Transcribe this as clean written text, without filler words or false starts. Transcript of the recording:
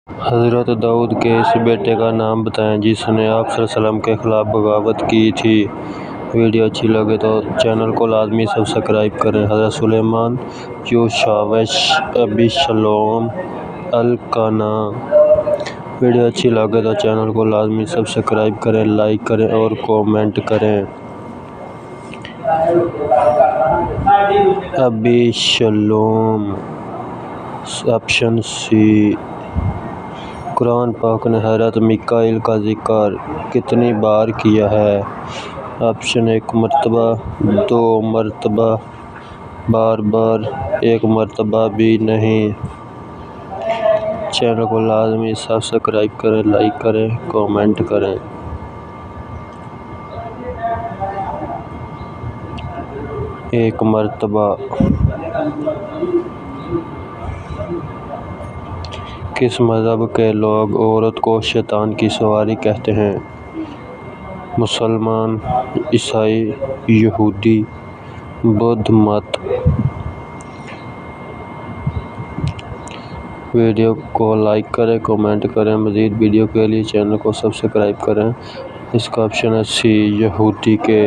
حضرت داؤد کے اس بیٹے کا نام بتائیں جس نے آپ صلی اللہ علیہ وسلم کے خلاف بغاوت کی تھی۔ ویڈیو اچھی لگے تو چینل کو لازمی سبسکرائب کریں۔ حضرت سلیمان یوشواش ابشالوم القنا۔ ویڈیو اچھی لگے تو چینل کو لازمی سبسکرائب کریں، لائک کریں اور کومنٹ کریں۔ ابشالوم، آپشن سی۔ قرآن پاک نے حضرت میکائیل کا ذکر کتنی بار کیا ہے؟ آپشن 1 مرتبہ، 2 مرتبہ، بار بار، 1 مرتبہ بھی نہیں۔ چینل کو لازمی سبسکرائب کریں، لائک کریں، کومنٹ کریں۔ 1 مرتبہ۔ کس مذہب کے لوگ عورت کو شیطان کی سواری کہتے ہیں؟ مسلمان، عیسائی، یہودی، بدھ مت۔ ویڈیو کو لائک کریں، کومنٹ کریں۔ مزید ویڈیو کے لیے چینل کو سبسکرائب کریں۔ اس کا آپشن ہے سی، یہودی کے